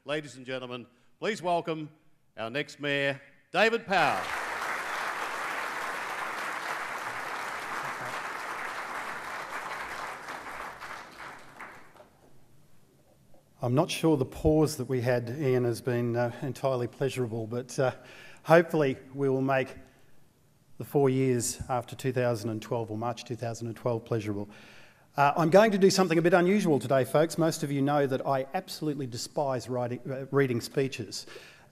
ladies and gentlemen, please welcome our next Mayor, David Powell. I'm not sure the pause that we had, Ian, has been entirely pleasurable, but hopefully we will make the 4 years after 2012, or March 2012, pleasurable. I'm going to do something a bit unusual today, folks. Most of you know that I absolutely despise reading speeches.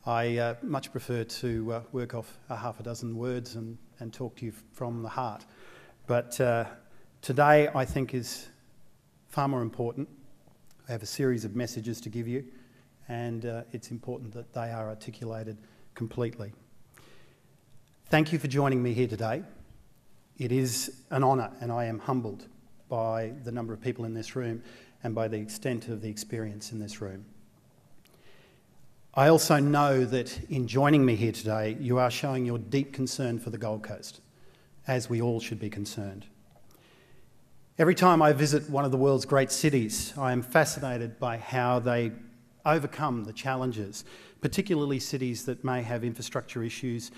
I much prefer to work off a half a dozen words and talk to you from the heart. But today I think is far more important. I have a series of messages to give you, and it's important that they are articulated completely. Thank you for joining me here today. It is an honour, and I am humbled by the number of people in this room and by the extent of the experience in this room. I also know that in joining me here today, you are showing your deep concern for the Gold Coast, as we all should be concerned. Every time I visit one of the world's great cities, I am fascinated by how they overcome the challenges, particularly cities that may have infrastructure issues,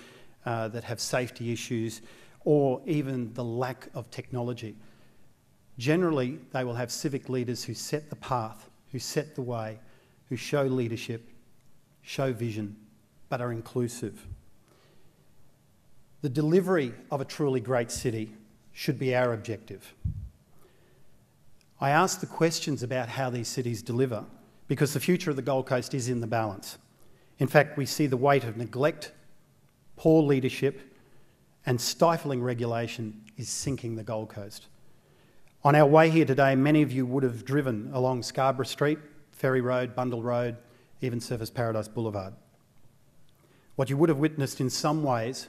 that have safety issues, or even the lack of technology. Generally, they will have civic leaders who set the path, who set the way, who show leadership, show vision, but are inclusive. The delivery of a truly great city should be our objective. I ask the questions about how these cities deliver because the future of the Gold Coast is in the balance. In fact, we see the weight of neglect, poor leadership, and stifling regulation is sinking the Gold Coast. On our way here today, many of you would have driven along Scarborough Street, Ferry Road, Bundle Road, even Surfers Paradise Boulevard. What you would have witnessed in some ways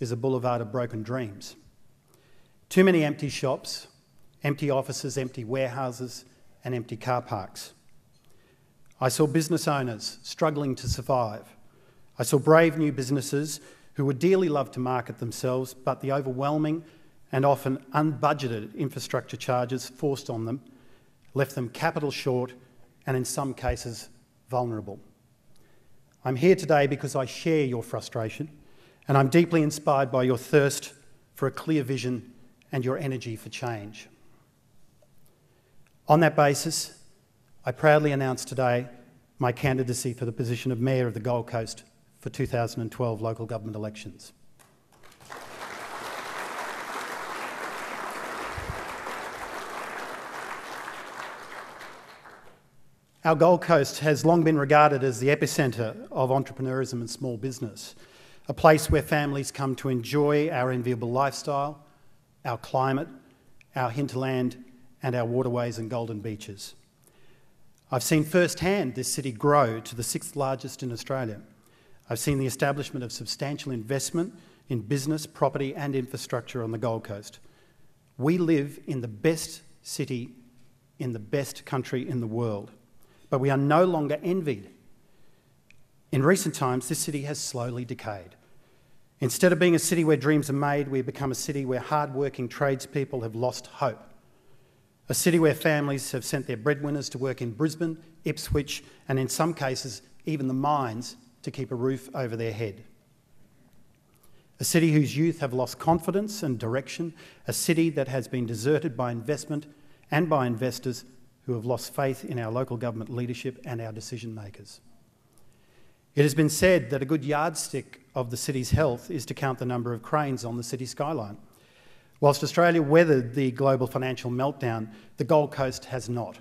is a boulevard of broken dreams. Too many empty shops, empty offices, empty warehouses, and empty car parks. I saw business owners struggling to survive. I saw brave new businesses who would dearly love to market themselves, but the overwhelming and often unbudgeted infrastructure charges forced on them left them capital short and in some cases vulnerable. I'm here today because I share your frustration and I'm deeply inspired by your thirst for a clear vision and your energy for change. On that basis, I proudly announce today my candidacy for the position of Mayor of the Gold Coast for 2012 local government elections. Our Gold Coast has long been regarded as the epicentre of entrepreneurism and small business, a place where families come to enjoy our enviable lifestyle, our climate, our hinterland, and our waterways and golden beaches. I've seen firsthand this city grow to the 6th largest in Australia. I've seen the establishment of substantial investment in business, property and infrastructure on the Gold Coast. We live in the best city in the best country in the world, but we are no longer envied. In recent times, this city has slowly decayed. Instead of being a city where dreams are made, we've become a city where hard-working tradespeople have lost hope. A city where families have sent their breadwinners to work in Brisbane, Ipswich, and in some cases, even the mines to keep a roof over their head. A city whose youth have lost confidence and direction, a city that has been deserted by investment and by investors who have lost faith in our local government leadership and our decision makers. It has been said that a good yardstick of the city's health is to count the number of cranes on the city skyline. Whilst Australia weathered the global financial meltdown, the Gold Coast has not.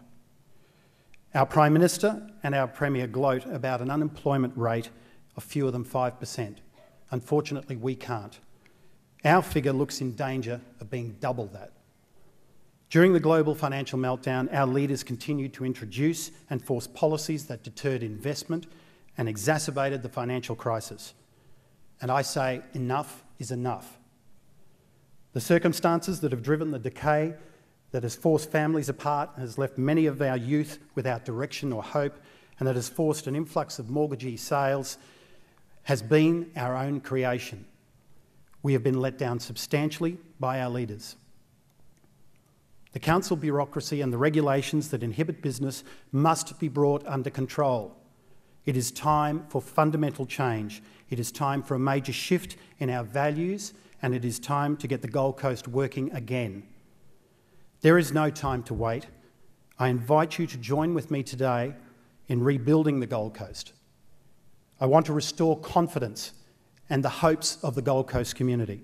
Our Prime Minister and our Premier gloat about an unemployment rate of fewer than 5%. Unfortunately, we can't. Our figure looks in danger of being double that. During the global financial meltdown, our leaders continued to introduce and force policies that deterred investment and exacerbated the financial crisis. And I say enough is enough. The circumstances that have driven the decay, that has forced families apart, has left many of our youth without direction or hope, and that has forced an influx of mortgagee sales, has been our own creation. We have been let down substantially by our leaders. The council bureaucracy and the regulations that inhibit business must be brought under control. It is time for fundamental change. It is time for a major shift in our values, and it is time to get the Gold Coast working again. There is no time to wait. I invite you to join with me today in rebuilding the Gold Coast. I want to restore confidence and the hopes of the Gold Coast community.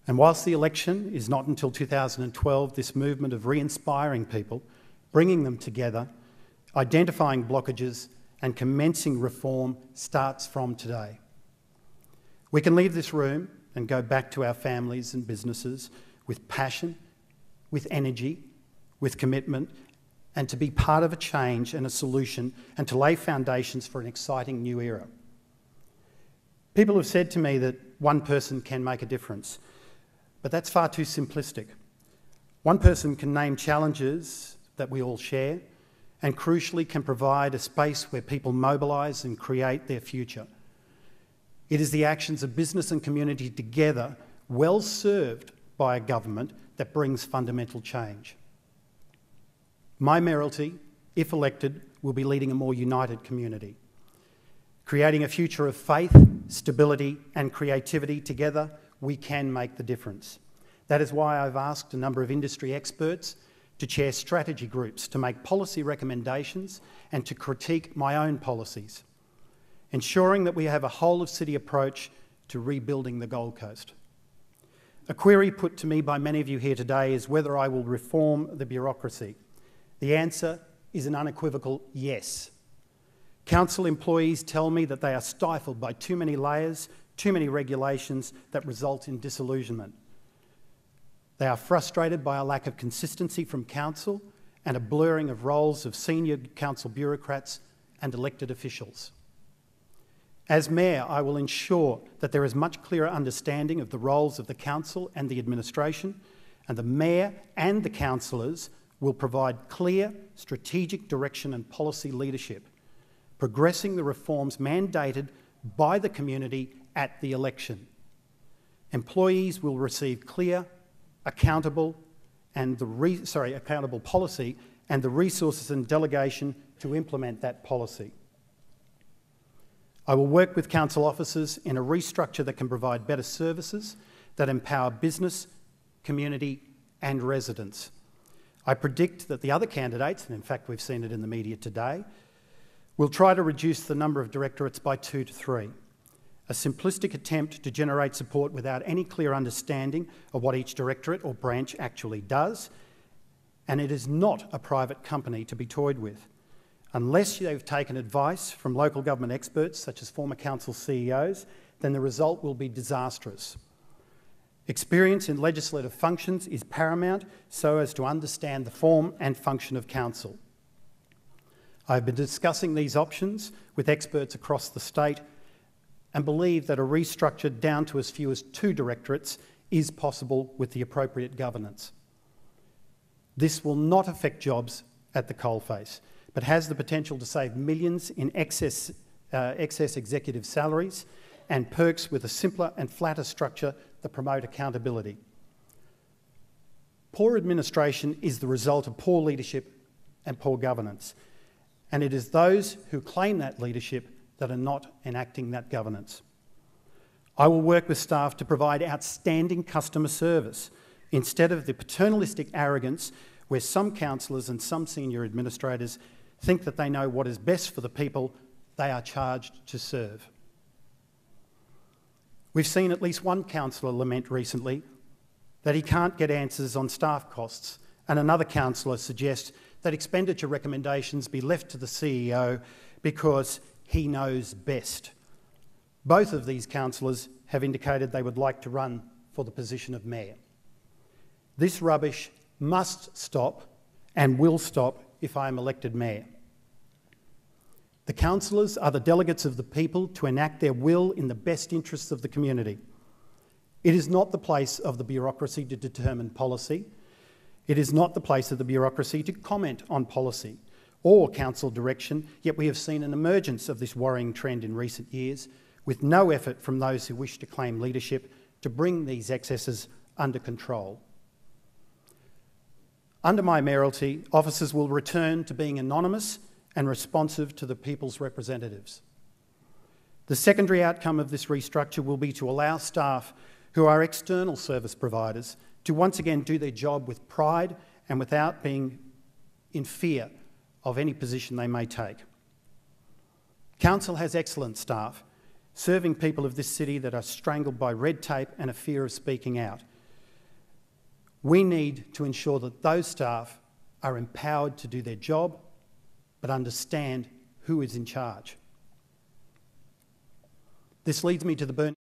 And whilst the election is not until 2012, this movement of re-inspiring people, bringing them together, identifying blockages and commencing reform starts from today. We can leave this room and go back to our families and businesses with passion, with energy, with commitment, and to be part of a change and a solution and to lay foundations for an exciting new era. People have said to me that one person can make a difference, but that's far too simplistic. One person can name challenges that we all share and crucially can provide a space where people mobilise and create their future. It is the actions of business and community together, well served by a government, that brings fundamental change. My mayoralty, if elected, will be leading a more united community, creating a future of faith, stability and creativity. Together, we can make the difference. That is why I've asked a number of industry experts to chair strategy groups, to make policy recommendations and to critique my own policies, ensuring that we have a whole-of-city approach to rebuilding the Gold Coast. A query put to me by many of you here today is whether I will reform the bureaucracy. The answer is an unequivocal yes. Council employees tell me that they are stifled by too many layers, too many regulations that result in disillusionment. They are frustrated by a lack of consistency from council and a blurring of roles of senior council bureaucrats and elected officials. As Mayor, I will ensure that there is much clearer understanding of the roles of the council and the administration, and the Mayor and the councillors will provide clear strategic direction and policy leadership, progressing the reforms mandated by the community at the election. Employees will receive clear, accountable policy and the resources and delegation to implement that policy. I will work with council officers in a restructure that can provide better services that empower business, community and residents. I predict that the other candidates, and in fact we've seen it in the media today, will try to reduce the number of directorates by 2 to 3. A simplistic attempt to generate support without any clear understanding of what each directorate or branch actually does, and it is not a private company to be toyed with. Unless they've taken advice from local government experts, such as former council CEOs, then the result will be disastrous. Experience in legislative functions is paramount so as to understand the form and function of council. I've been discussing these options with experts across the state and believe that a restructure down to as few as 2 directorates is possible with the appropriate governance. This will not affect jobs at the coalface, but has the potential to save millions in excess executive salaries and perks with a simpler and flatter structure that promote accountability. Poor administration is the result of poor leadership and poor governance, and it is those who claim that leadership that are not enacting that governance. I will work with staff to provide outstanding customer service instead of the paternalistic arrogance where some councillors and some senior administrators think that they know what is best for the people they are charged to serve. We've seen at least one councillor lament recently that he can't get answers on staff costs, and another councillor suggests that expenditure recommendations be left to the CEO because he knows best. Both of these councillors have indicated they would like to run for the position of mayor. This rubbish must stop and will stop if I am elected mayor. The councillors are the delegates of the people to enact their will in the best interests of the community. It is not the place of the bureaucracy to determine policy. It is not the place of the bureaucracy to comment on policy or council direction, yet we have seen an emergence of this worrying trend in recent years, with no effort from those who wish to claim leadership to bring these excesses under control. Under my mayoralty, officers will return to being anonymous and responsive to the people's representatives. The secondary outcome of this restructure will be to allow staff who are external service providers to once again do their job with pride and without being in fear of any position they may take. Council has excellent staff, serving people of this city that are strangled by red tape and a fear of speaking out. We need to ensure that those staff are empowered to do their job, but understand who is in charge. This leads me to the burning